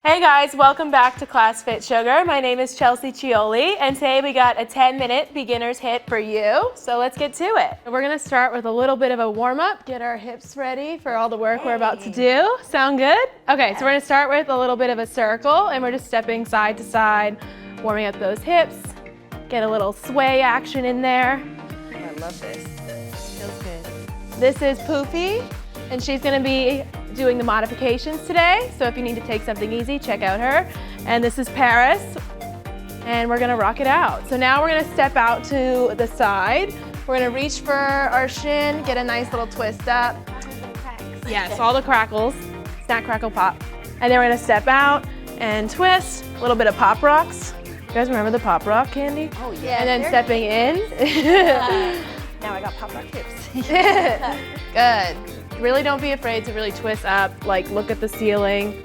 Hey guys, welcome back to Class FitSugar. My name is Chelsea Chioli, and today we got a 10-minute beginner's HIIT for you. So let's get to it. We're gonna start with a little bit of a warm-up, get our hips ready for all the work we're about to do. Sound good? Okay, so we're gonna start with a little bit of a circle, and we're just stepping side to side, warming up those hips. Get a little sway action in there. I love this. Feels good. This is Poofy, and she's gonna be doing the modifications today. So if you need to take something easy, check out her. And this is Paris, and we're gonna rock it out. So now we're gonna step out to the side. We're gonna reach for our shin, get a nice little twist up. Yes, all the crackles, snack, crackle, pop. And then we're gonna step out and twist, a little bit of pop rocks. You guys remember the pop rock candy? Oh yeah. And then stepping in. Now I got pop rock hips. Good. Really don't be afraid to really twist up, like look at the ceiling.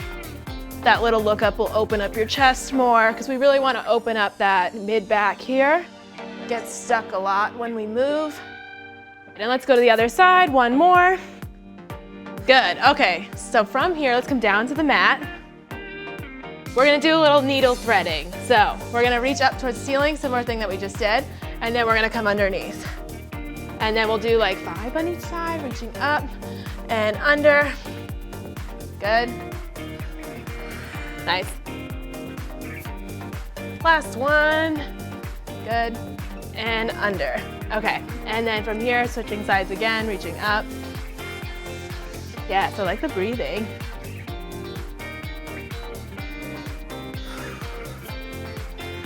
That little look up will open up your chest more because we really want to open up that mid back here. Gets stuck a lot when we move. And let's go to the other side, one more. Good, okay, so from here, let's come down to the mat. We're gonna do a little needle threading. So we're gonna reach up towards the ceiling, similar thing that we just did, and then we're gonna come underneath. And then we'll do like 5 on each side, reaching up and under. Good. Nice. Last one. Good. And under. Okay. And then from here, switching sides again, reaching up. Yeah, so like the breathing.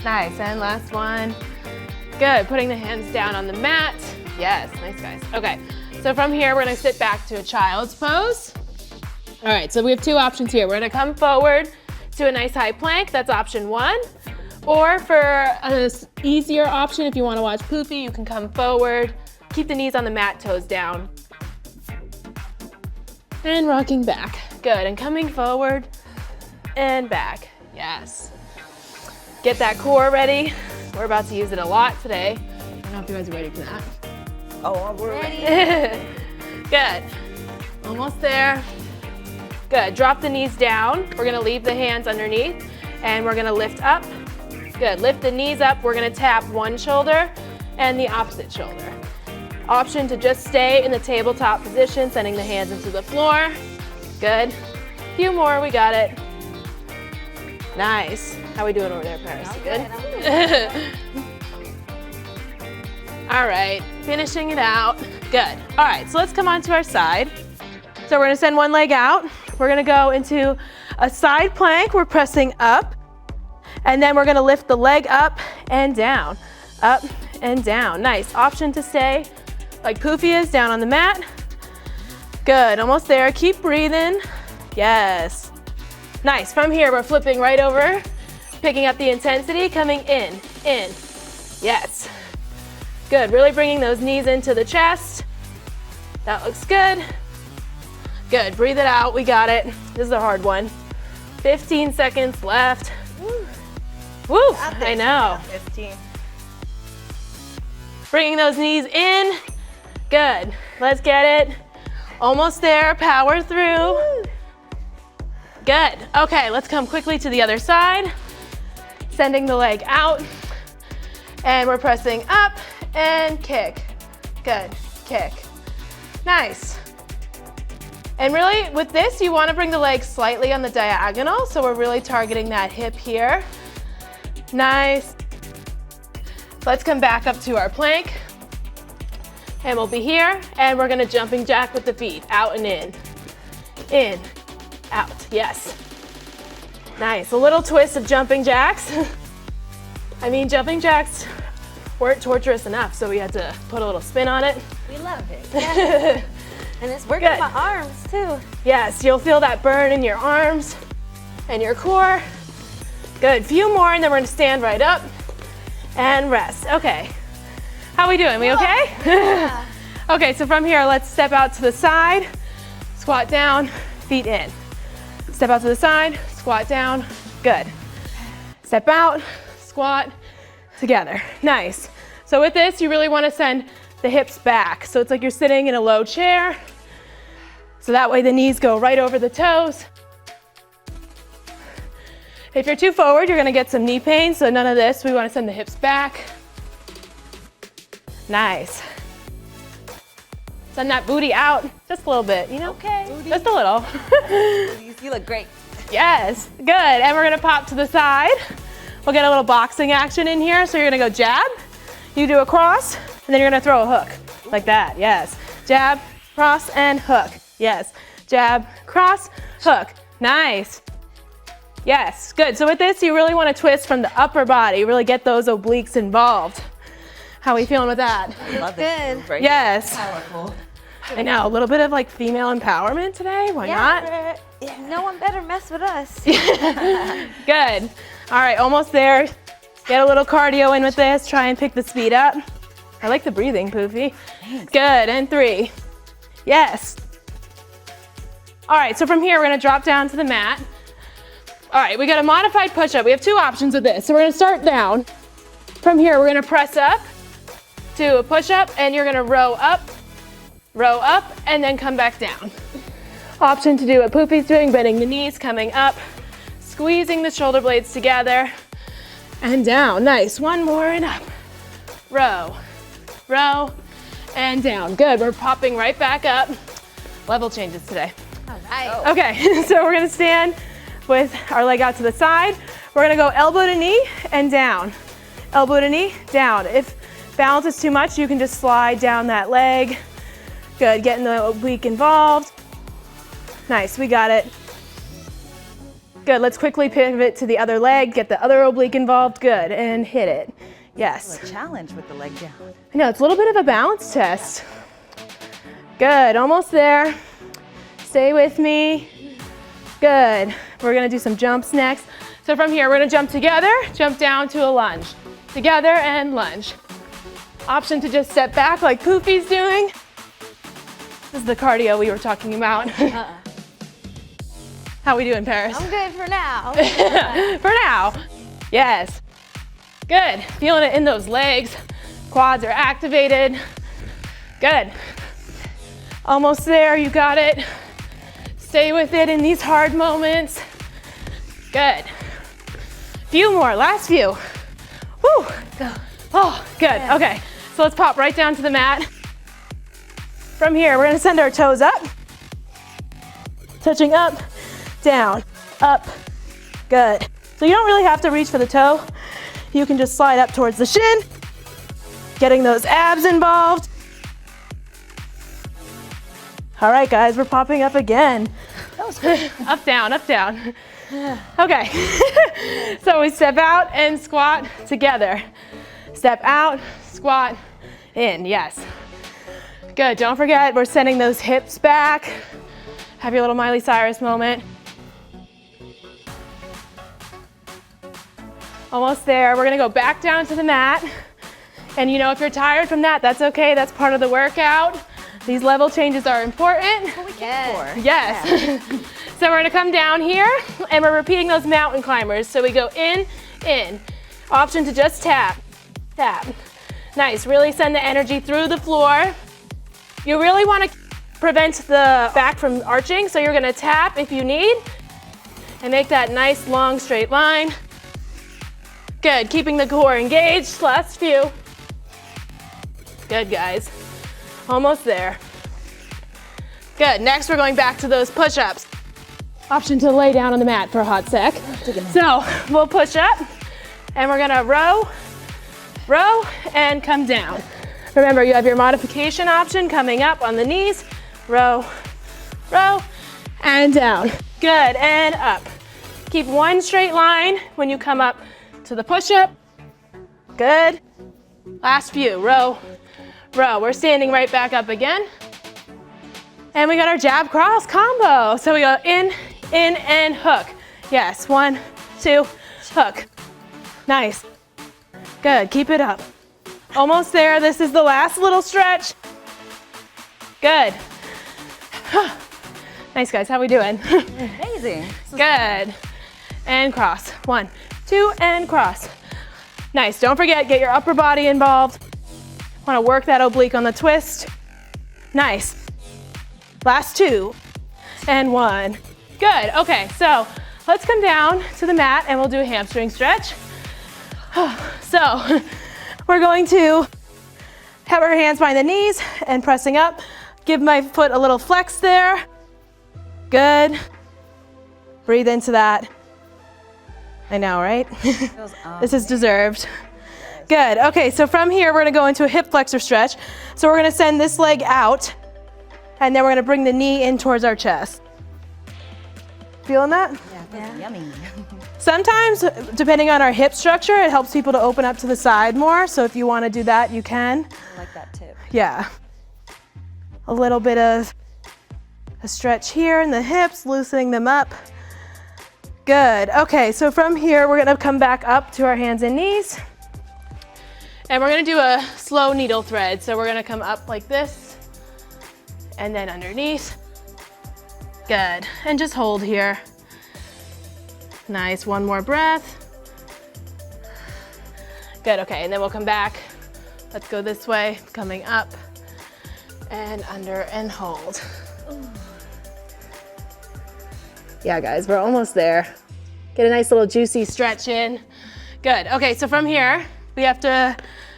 Nice, and last one. Good, putting the hands down on the mat. Yes, nice guys. Okay, so from here, we're gonna sit back to a child's pose. All right, so we have 2 options here. We're gonna come forward to a nice high plank, that's option 1. Or for an easier option, if you wanna watch Poofy, you can come forward, keep the knees on the mat, toes down. And rocking back. Good, and coming forward and back. Yes. Get that core ready. We're about to use it a lot today. I don't know if you guys are ready for that. Oh, we're ready. Good. Almost there. Good. Drop the knees down. We're gonna leave the hands underneath and we're gonna lift up. Good. Lift the knees up. We're gonna tap one shoulder and the opposite shoulder. Option to just stay in the tabletop position, sending the hands into the floor. Good. Few more. We got it. Nice. How we doing over there, Paris? You good? All right, finishing it out. Good. All right, so let's come on to our side. So we're gonna send one leg out. We're gonna go into a side plank. We're pressing up. And then we're gonna lift the leg up and down. Up and down. Nice. Option to stay like Poofy is, down on the mat. Good, almost there. Keep breathing. Yes. Nice. From here, we're flipping right over, picking up the intensity, coming in. Yes. Good, really bringing those knees into the chest. That looks good. Good, breathe it out, we got it. This is a hard one. 15 seconds left. Woo, I know. 15. Bringing those knees in. Good, let's get it. Almost there, power through. Good, okay, let's come quickly to the other side. Sending the leg out. And we're pressing up and kick. Good, kick. Nice. And really, with this, you want to bring the leg slightly on the diagonal, so we're really targeting that hip here. Nice. Let's come back up to our plank. And we'll be here, and we're gonna jumping jack with the feet, out and in, out, yes. Nice, a little twist of jumping jacks. I mean, jumping jacks weren't torturous enough, so we had to put a little spin on it. We love it. Yes. And it's working my arms too. Yes, you'll feel that burn in your arms and your core. Good, few more, and then we're gonna stand right up and rest. Okay, how we doing, we okay? Yeah. Okay, so from here, let's step out to the side, squat down, feet in. Step out to the side, squat down, good. Step out, squat, together, nice. So with this, you really wanna send the hips back. So it's like you're sitting in a low chair. So that way the knees go right over the toes. If you're too forward, you're gonna get some knee pain, so none of this. We wanna send the hips back. Nice. Send that booty out just a little bit, you know? Okay. Just a little. You look great. Yes, good. And we're gonna pop to the side. We'll get a little boxing action in here. So you're gonna go jab, you do a cross, and then you're gonna throw a hook. Like that, yes. Jab, cross, and hook. Yes. Jab, cross, hook. Nice. Yes, good. So with this, you really wanna twist from the upper body, really get those obliques involved. How are we feeling with that? Love it. Very Yes. powerful. I know, a little bit of like female empowerment today. Why not? No one better mess with us. Good. All right, almost there. Get a little cardio in with this. Try and pick the speed up. I like the breathing, Poofy. Thanks. Good, and 3. Yes. All right, so from here, we're gonna drop down to the mat. All right, we got a modified push-up. We have 2 options with this. So we're gonna start down. From here, we're gonna press up to a push-up, and you're gonna row up, and then come back down. Option to do what Poofy's doing, bending the knees, coming up, squeezing the shoulder blades together, and down. Nice, 1 more and up. Row, and down. Good, we're popping right back up. Level changes today. All right. Okay, so we're gonna stand with our leg out to the side. We're gonna go elbow to knee and down. Elbow to knee, down. If balance is too much, you can just slide down that leg. Good, getting the oblique involved. Nice, we got it. Good, let's quickly pivot to the other leg, get the other oblique involved. Good, and hit it. Yes. A challenge with the leg down. I know, it's a little bit of a balance test. Good, almost there. Stay with me. Good, we're gonna do some jumps next. So from here, we're gonna jump together, jump down to a lunge. Together and lunge. Option to just step back like Poofy's doing. This is the cardio we were talking about. How we doing, Paris? I'm good for now. For now. Yes. Good. Feeling it in those legs. Quads are activated. Good. Almost there. You got it. Stay with it in these hard moments. Good. Few more. Last few. Woo. Go. Oh, good. Okay. So let's pop right down to the mat. From here, we're gonna send our toes up. Touching up, down, up. Good. So you don't really have to reach for the toe. You can just slide up towards the shin. Getting those abs involved. All right, guys, we're popping up again. That was good. Up, down, up, down. Okay. So we step out and squat together. Step out, squat, in, yes. Good, don't forget, we're sending those hips back. Have your little Miley Cyrus moment. Almost there, we're gonna go back down to the mat. And you know, if you're tired from that, that's okay, that's part of the workout. These level changes are important. What we came for. Yes. So we're gonna come down here and we're repeating those mountain climbers. So we go in. Option to just tap. Nice, really send the energy through the floor. You really wanna prevent the back from arching, so you're gonna tap if you need and make that nice long straight line. Good, keeping the core engaged, last few. Good, guys, almost there. Good, next we're going back to those push-ups. Option to lay down on the mat for a hot sec. So we'll push up and we're gonna row, and come down. Remember, you have your modification option coming up on the knees. Row, and down. Good, and up. Keep one straight line when you come up to the push-up. Good. Last few, row. We're standing right back up again. And we got our jab cross combo. So we go in, and hook. Yes, 1, 2, hook. Nice. Good, keep it up. Almost there, this is the last little stretch. Good. Nice, guys, how we doing? Amazing. Good. And cross, 1, 2, and cross. Nice, don't forget, get your upper body involved. Wanna work that oblique on the twist. Nice. Last 2, and 1. Good, okay, so let's come down to the mat and we'll do a hamstring stretch. So we're going to have our hands behind the knees and pressing up. Give my foot a little flex there. Good. Breathe into that. I know, right? This is deserved. Good. Okay, so from here, we're gonna go into a hip flexor stretch. So we're gonna send this leg out, and then we're gonna bring the knee in towards our chest. Feeling that? Yeah, that's yummy. Sometimes, depending on our hip structure, it helps people to open up to the side more. So if you wanna do that, you can. I like that tip. Yeah. A little bit of a stretch here in the hips, loosening them up. Good. Okay, so from here, we're gonna come back up to our hands and knees. And we're gonna do a slow needle thread. So we're gonna come up like this and then underneath. Good. And just hold here. Nice. One more breath. Good. Okay, and then we'll come back. Let's go this way, coming up and under and hold. Yeah, guys, we're almost there. Get a nice little juicy stretch in. Good. Okay, so from here, we have to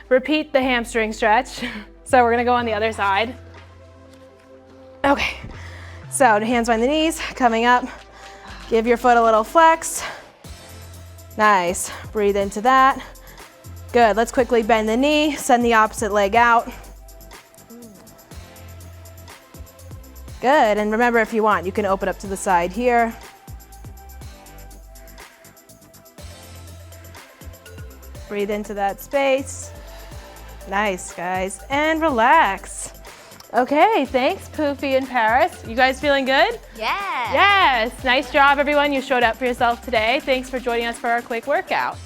repeat the hamstring stretch. So we're gonna go on the other side. Okay, so hands behind the knees, coming up. Give your foot a little flex. Nice. Breathe into that. Good. Let's quickly bend the knee, send the opposite leg out. Good, and remember, if you want, you can open up to the side here. Breathe into that space. Nice, guys, and relax. Okay, thanks, Poofy and Paris. You guys feeling good? Yeah. Yes, nice job, everyone. You showed up for yourself today. Thanks for joining us for our quick workout.